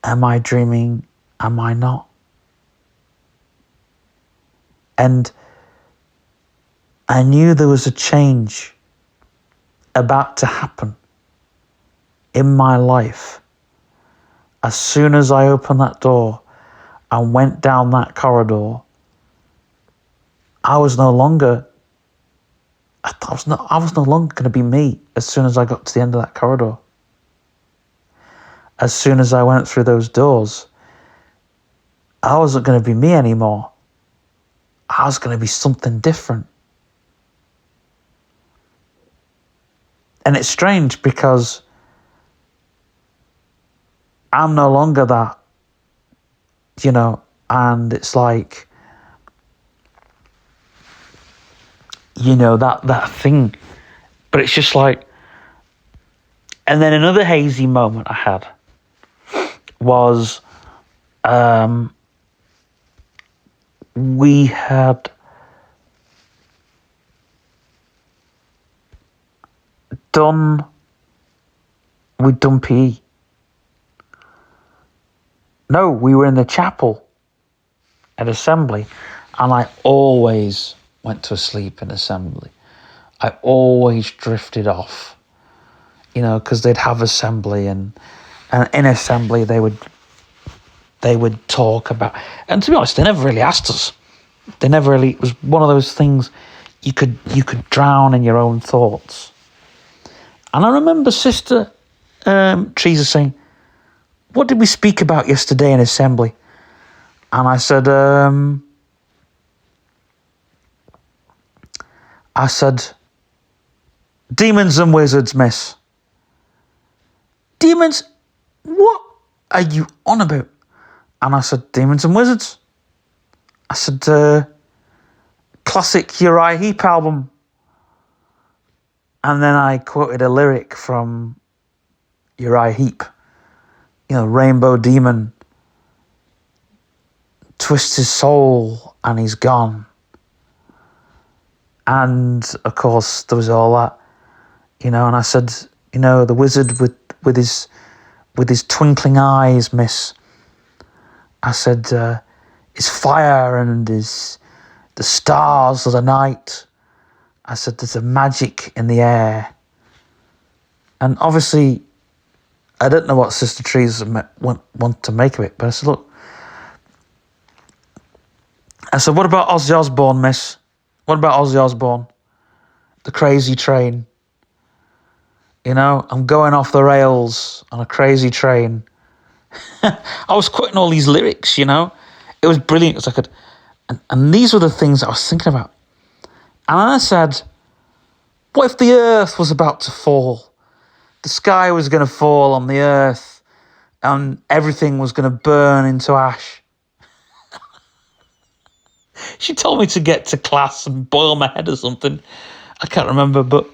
am I dreaming? Am I not? And I knew there was a change about to happen in my life. As soon as I opened that door and went down that corridor, I was no longer going to be me as soon as I got to the end of that corridor. As soon as I went through those doors, I wasn't going to be me anymore. I was going to be something different. And it's strange because I'm no longer that, and it's like, that thing. But it's just like, and then another hazy moment I had was, we had we'd done PE. No, we were in the chapel at assembly, and I always went to sleep in assembly. I always drifted off, because they'd have assembly, and in assembly they would talk about, and to be honest, they never really asked us. It was one of those things you could drown in your own thoughts. And I remember Sister Teresa saying, "What did we speak about yesterday in assembly?" And I said, "Demons and wizards, miss." "Demons? What are you on about?" And I said, "Demons and wizards." I said, "Classic Uriah Heep album." And then I quoted a lyric from Uriah Heep. Rainbow demon twists his soul and he's gone. And of course there was all that, and I said, the wizard with his twinkling eyes, miss. I said, his fire and the stars of the night. I said, there's a magic in the air. And obviously, I don't know what Sister Teresa want to make of it, but I said, look. I said, what about Ozzy Osbourne, miss? What about Ozzy Osbourne? The Crazy Train. I'm going off the rails on a crazy train. I was quoting all these lyrics, It was brilliant. It was and these were the things that I was thinking about. And I said, what if the earth was about to fall? The sky was going to fall on the earth and everything was going to burn into ash. She told me to get to class and boil my head or something. I can't remember, but,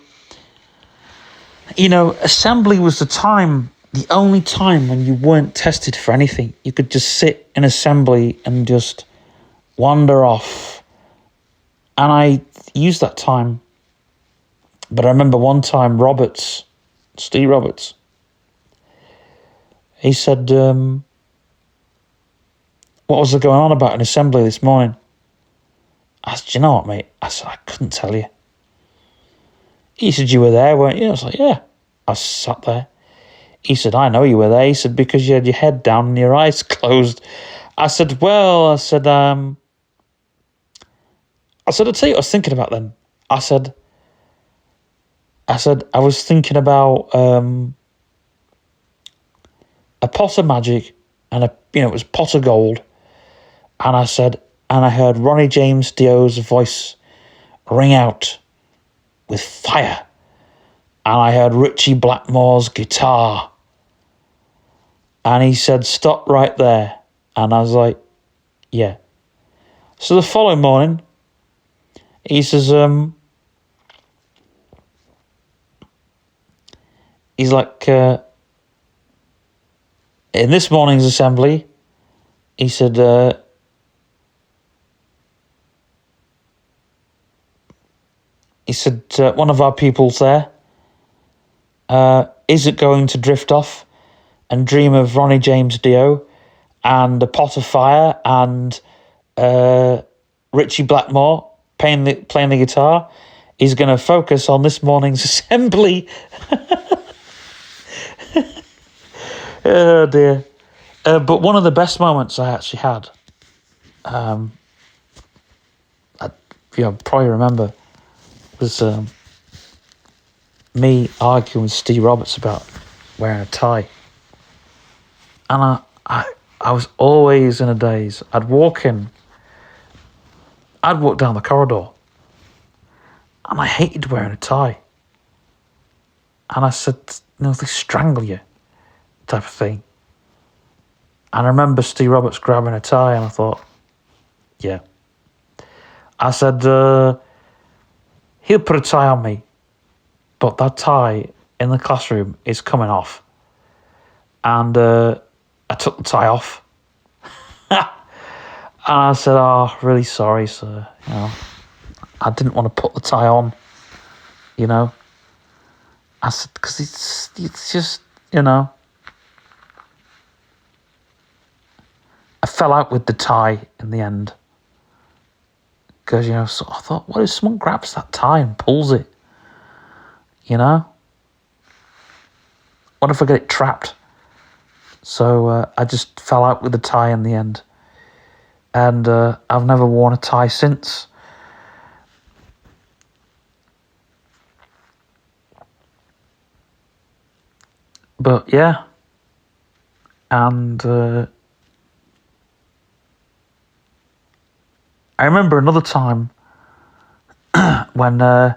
assembly was the only time when you weren't tested for anything. You could just sit in assembly and just wander off. And I used that time. But I remember one time Steve Roberts, he said, what was there going on about in assembly this morning? I said, you know what, mate? I said, I couldn't tell you. He said, you were there, weren't you? I was like, yeah. I sat there. He said, I know you were there. He said, because you had your head down and your eyes closed. I said, well, I'll tell you what I was thinking about then. I said, I was thinking about a pot of magic and it was pot of gold. And I said, and I heard Ronnie James Dio's voice ring out with fire. And I heard Richie Blackmore's guitar. And he said, stop right there. And I was like, yeah. So the following morning, he says, he's like, in this morning's assembly, he said, one of our people's there, is it going to drift off and dream of Ronnie James Dio and a pot of fire and Richie Blackmore playing the guitar? He's going to focus on this morning's assembly. Oh dear. But one of the best moments I actually had, you probably remember, was me arguing with Steve Roberts about wearing a tie. And I was always in a daze. I'd walk down the corridor, and I hated wearing a tie. And I said, they strangle you, type of thing. And I remember Steve Roberts grabbing a tie, and I thought, yeah. I said, he'll put a tie on me, but that tie in the classroom is coming off. And I took the tie off. And I said, oh, really sorry, sir. You know, I didn't want to put the tie on, you know. I said, because it's just, you know. I fell out with the tie in the end. Because, you know, so I thought, what if someone grabs that tie and pulls it? You know? What if I get it trapped? So I just fell out with the tie in the end. And I've never worn a tie since. But yeah. And I remember another time when I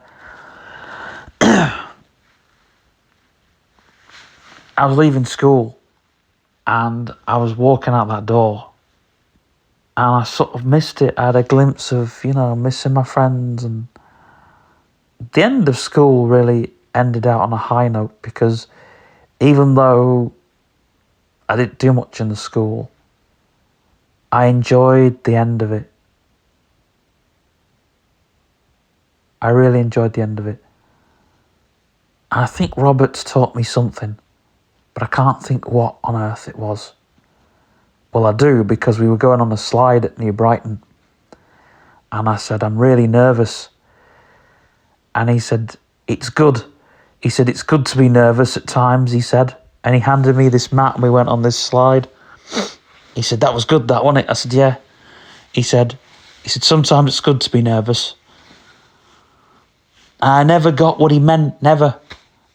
was leaving school and I was walking out that door and I sort of missed it. I had a glimpse of, you know, missing my friends, and the end of school really ended out on a high note, because even though I didn't do much in the school, I enjoyed the end of it. I really enjoyed the end of it. And I think Roberts taught me something, but I can't think what on earth it was. Well, I do, because we were going on a slide at New Brighton, and I said, I'm really nervous. And he said, it's good. He said, it's good to be nervous at times, he said. And he handed me this mat and we went on this slide. He said, that was good, that, wasn't it? I said, yeah. He said, sometimes it's good to be nervous. I never got what he meant, never.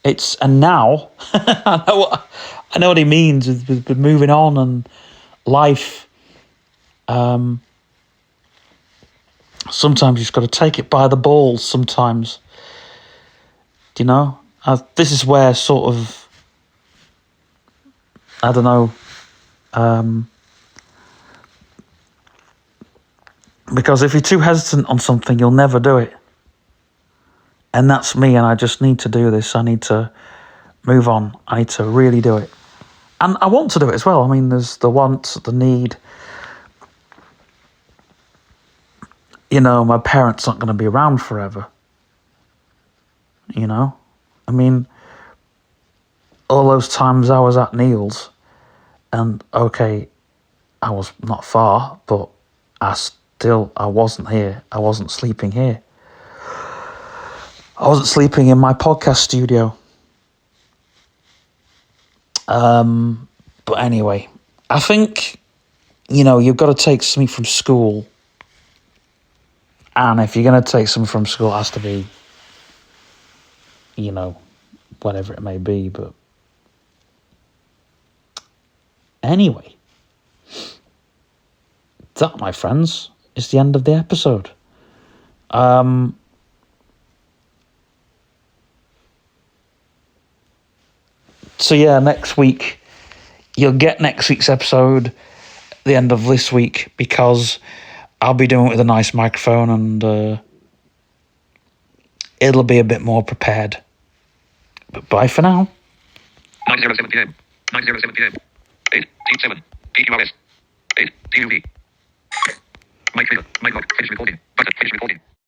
And now, I know what he means with moving on and life. Sometimes you've got to take it by the balls sometimes. Do you know? This is where sort of, I don't know, because if you're too hesitant on something, you'll never do it. And that's me, and I just need to do this. I need to move on. I need to really do it. And I want to do it as well. I mean, there's the want, the need. You know, my parents aren't going to be around forever. You know? I mean, all those times I was at Neil's, and okay, I was not far, but I wasn't here. I wasn't sleeping here. I wasn't sleeping in my podcast studio. But anyway, I think, you know, you've got to take something from school. And if you're going to take something from school, it has to be, you know, whatever it may be. But anyway, that, my friends, is the end of the episode. So yeah, next week, you'll get next week's episode at the end of this week, because I'll be doing it with a nice microphone, and it'll be a bit more prepared. But bye for now. 9:07 p.m. 9:07 p.m. 8 T7 PQRS 8 TUV. Mike Finish recording. Button. Finish recording.